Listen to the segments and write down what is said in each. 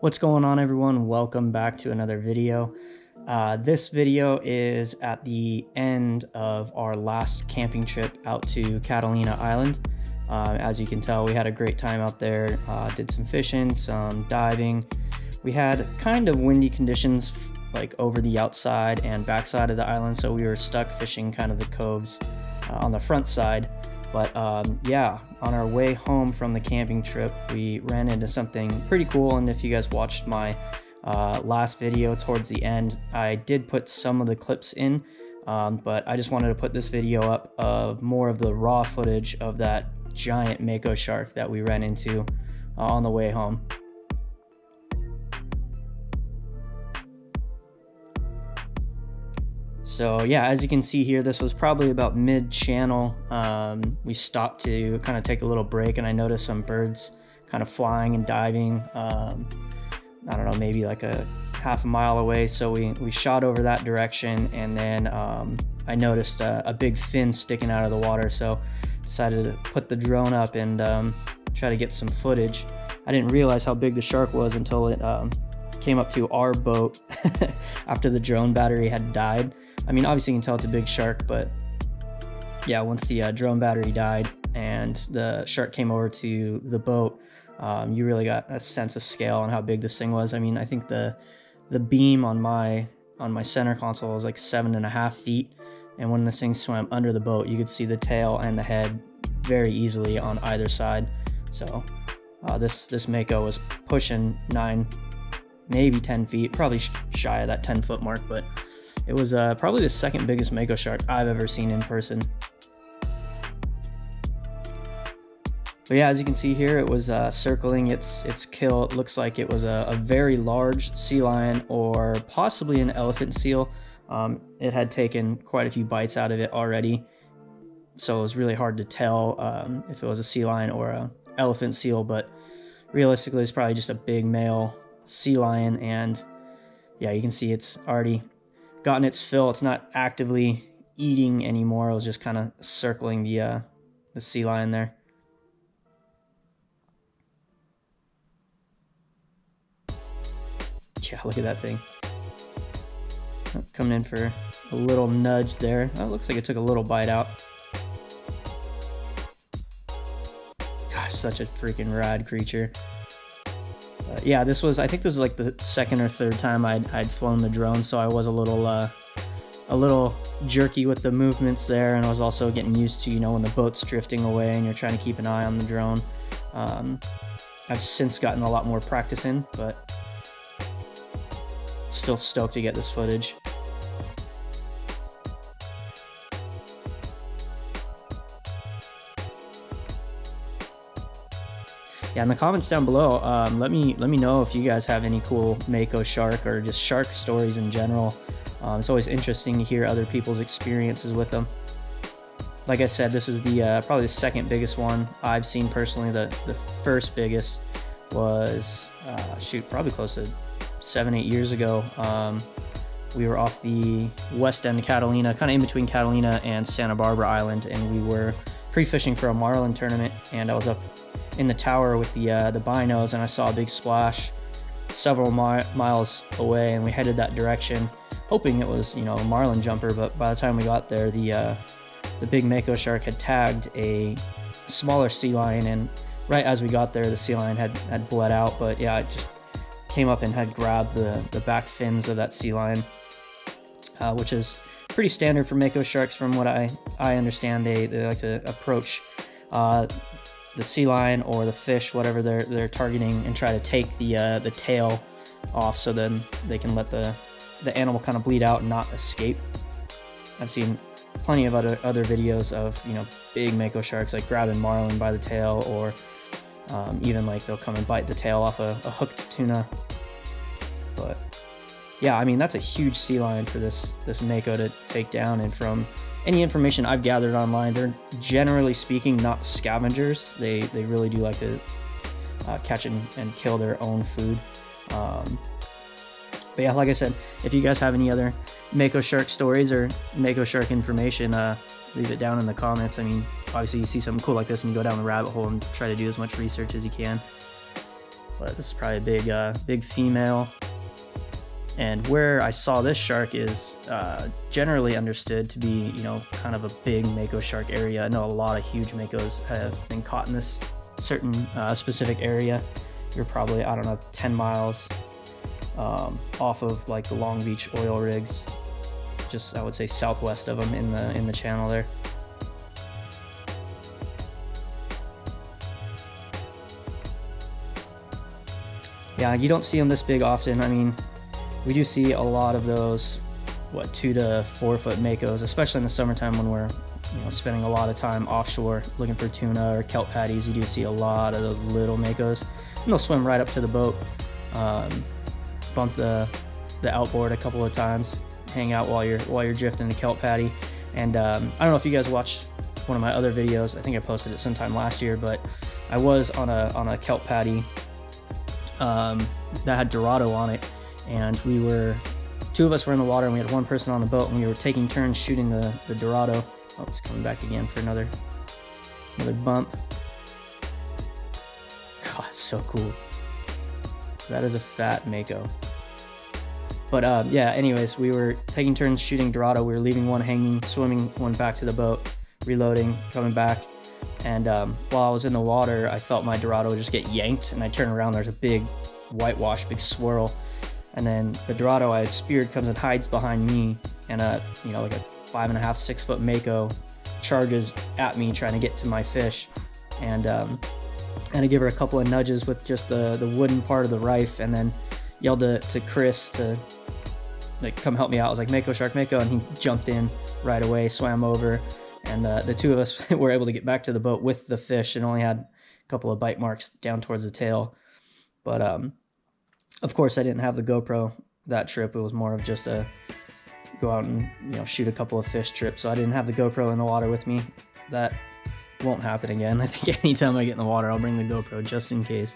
What's going on, everyone? Welcome back to another video. This video is at the end of our last camping trip out to Catalina Island. As you can tell, we had a great time out there, did some fishing, some diving. We had kind of windy conditions like over the outside and backside of the island, so we were stuck fishing kind of the coves on the front side. But yeah, on our way home from the camping trip, we ran into something pretty cool. And if you guys watched my last video towards the end, I did put some of the clips in, but I just wanted to put this video up of more of the raw footage of that giant Mako shark that we ran into on the way home. So yeah, as you can see here, this was probably about mid-channel. We stopped to kind of take a little break, and I noticed some birds kind of flying and diving. I don't know, maybe like a half a mile away. So we shot over that direction, and then I noticed a big fin sticking out of the water. So decided to put the drone up and try to get some footage. I didn't realize how big the shark was until it came up to our boat after the drone battery had died. I mean, obviously you can tell it's a big shark, but yeah, once the drone battery died and the shark came over to the boat, you really got a sense of scale on how big this thing was. I mean, I think the beam on my center console was like 7.5 feet, and when this thing swam under the boat, you could see the tail and the head very easily on either side. So this Mako was pushing 9, maybe 10 feet, probably shy of that 10-foot mark, but it was probably the second biggest Mako shark I've ever seen in person. But yeah, as you can see here, it was circling its kill. It looks like it was a very large sea lion or possibly an elephant seal. It had taken quite a few bites out of it already, so it was really hard to tell if it was a sea lion or an elephant seal, but realistically it's probably just a big male sea lion. And yeah, you can see it's already gotten its fill. It's not actively eating anymore. It was just kind of circling the sea lion there. Yeah, look at that thing. Coming in for a little nudge there. Oh, it looks like it took a little bite out. Gosh, such a freaking rad creature. Yeah, I think this was like the second or third time I'd flown the drone, so I was a little jerky with the movements there, and I was also getting used to, you know, when the boat's drifting away and you're trying to keep an eye on the drone. I've since gotten a lot more practice in, but still stoked to get this footage. Yeah, in the comments down below, let me know if you guys have any cool Mako shark or just shark stories in general. It's always interesting to hear other people's experiences with them. Like I said, this is the probably the second biggest one I've seen personally. The first biggest was probably close to 7-8 years ago. We were off the west end of Catalina, kind of in between Catalina and Santa Barbara Island, and we were pre-fishing for a marlin tournament, and I was up in the tower with the binos, and I saw a big splash several miles away, and we headed that direction hoping it was, you know, a marlin jumper. But by the time we got there, the big Mako shark had tagged a smaller sea lion, and right as we got there, the sea lion had bled out. But yeah, it just came up and had grabbed the back fins of that sea lion, which is pretty standard for Mako sharks. From what I understand, they like to approach the sea lion or the fish, whatever they're targeting, and try to take the tail off, so then they can let the animal kind of bleed out and not escape. I've seen plenty of other videos of, you know, big Mako sharks like grabbing marlin by the tail, or even like they'll come and bite the tail off a hooked tuna. But yeah, I mean, that's a huge sea lion for this Mako to take down. And from any information I've gathered online, they're generally speaking not scavengers. They really do like to catch and kill their own food. But yeah, like I said, if you guys have any other Mako shark stories or Mako shark information, leave it down in the comments. I mean, obviously you see something cool like this and you go down the rabbit hole and try to do as much research as you can. but this is probably a big female. And where I saw this shark is generally understood to be, you know, kind of a big Mako shark area. I know a lot of huge Makos have been caught in this certain specific area. You're probably, I don't know, 10 miles off of like the Long Beach oil rigs, just I would say southwest of them in the channel there. Yeah, you don't see them this big often. I mean, we do see a lot of those, what, 2 to 4 foot Makos, especially in the summertime when we're, you know, spending a lot of time offshore looking for tuna or kelp patties. You do see a lot of those little Makos, and they'll swim right up to the boat, bump the outboard a couple of times, hang out while you're drifting the kelp patty. And I don't know if you guys watched one of my other videos. I think I posted it sometime last year, but I was on a kelp patty that had Dorado on it. And 2 of us were in the water, and we had 1 person on the boat, and we were taking turns shooting the Dorado. Oh, it's coming back again for another bump. God, it's so cool. That is a fat Mako. But yeah, anyways, we were taking turns shooting Dorado. We were leaving one hanging, swimming one back to the boat, reloading, coming back. And while I was in the water, I felt my Dorado just get yanked, and I turn around, there's a big whitewash, big swirl. And then the Dorado I had speared comes and hides behind me, and you know, like a 5.5, 6 foot Mako charges at me trying to get to my fish. And I give her a couple of nudges with just the wooden part of the rife, and then yelled to Chris to like come help me out. I was like, Mako shark, Mako, and he jumped in right away, swam over, and the 2 of us were able to get back to the boat with the fish, and only had a couple of bite marks down towards the tail. But of course, I didn't have the GoPro that trip. It was more of just a go out and, you know, shoot a couple of fish trip. So I didn't have the GoPro in the water with me. That won't happen again. I think anytime I get in the water, I'll bring the GoPro just in case.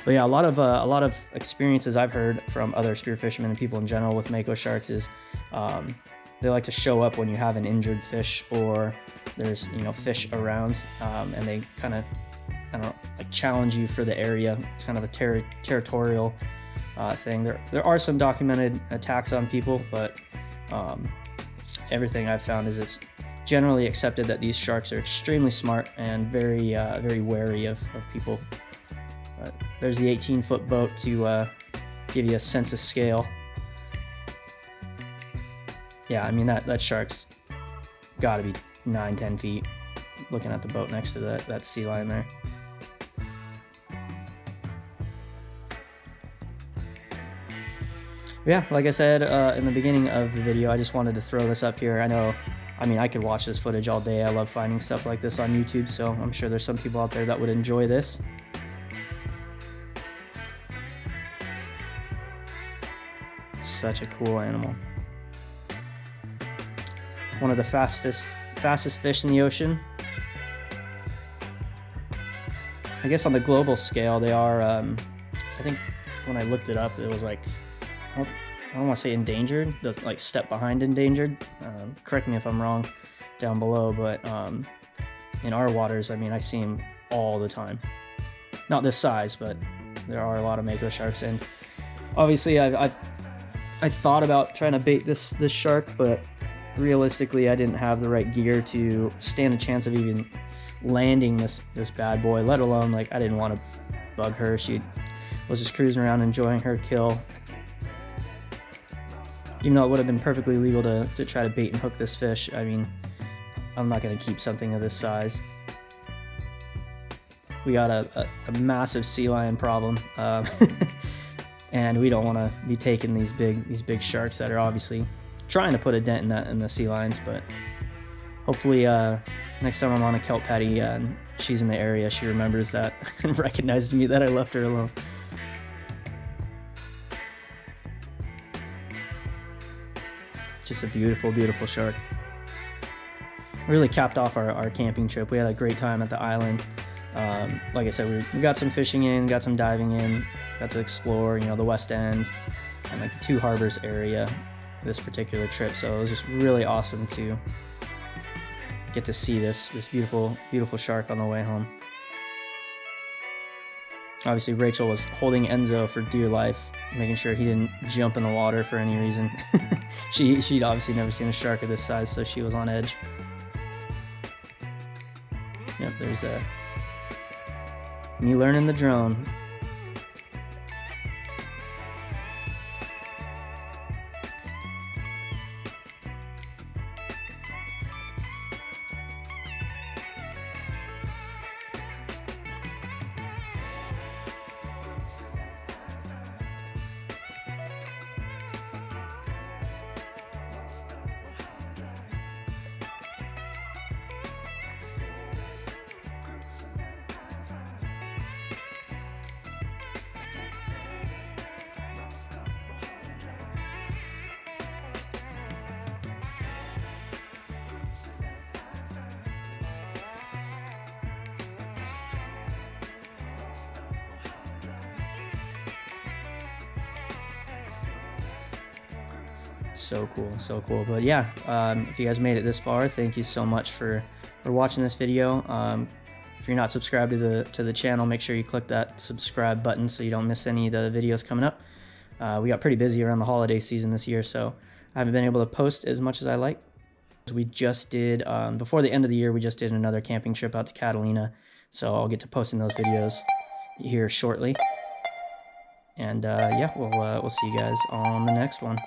But yeah, a lot of experiences I've heard from other spearfishermen and people in general with Mako sharks is they like to show up when you have an injured fish or there's, you know, fish around, and they kind of, I don't know, like challenge you for the area. It's kind of a territorial thing. There are some documented attacks on people, but everything I've found is it's generally accepted that these sharks are extremely smart and very wary of people. There's the 18-foot boat to give you a sense of scale. Yeah, I mean that shark's got to be 9-10 feet. Looking at the boat next to that sea lion there. Yeah, like I said in the beginning of the video, I just wanted to throw this up here. I mean, I could watch this footage all day. I love finding stuff like this on YouTube, so I'm sure there's some people out there that would enjoy this. It's such a cool animal. One of the fastest fish in the ocean. I guess on the global scale, they are, I think when I looked it up, it was like, I don't want to say endangered, like step behind endangered. Correct me if I'm wrong down below, but in our waters, I mean, I see them all the time. Not this size, but there are a lot of Mako sharks, and obviously I thought about trying to bait this shark, but realistically I didn't have the right gear to stand a chance of even landing this bad boy, let alone, like, I didn't want to bug her. She was just cruising around enjoying her kill. Even though it would have been perfectly legal to try to bait and hook this fish, I mean, I'm not going to keep something of this size. We got a massive sea lion problem, and we don't want to be taking these big sharks that are obviously trying to put a dent in the sea lions. But hopefully next time I'm on a kelp patty and she's in the area, she remembers that and recognizes me, that I left her alone. Just a beautiful, beautiful shark. Really capped off our camping trip. We had a great time at the island. Like I said, we got some fishing in, got some diving in, got to explore, you know, the West End and like the Two Harbors area this particular trip. So it was just really awesome to get to see this beautiful, beautiful shark on the way home. Obviously, Rachel was holding Enzo for dear life, making sure he didn't jump in the water for any reason. She'd obviously never seen a shark of this size, so she was on edge. Yep, there's me learning the drone. So cool, so cool. But yeah, if you guys made it this far, thank you so much for watching this video. If you're not subscribed to the channel, make sure you click that subscribe button so you don't miss any of the videos coming up. We got pretty busy around the holiday season this year, so I haven't been able to post as much as I like. We just did, before the end of the year, we just did another camping trip out to Catalina, so I'll get to posting those videos here shortly. And yeah, we'll see you guys on the next one.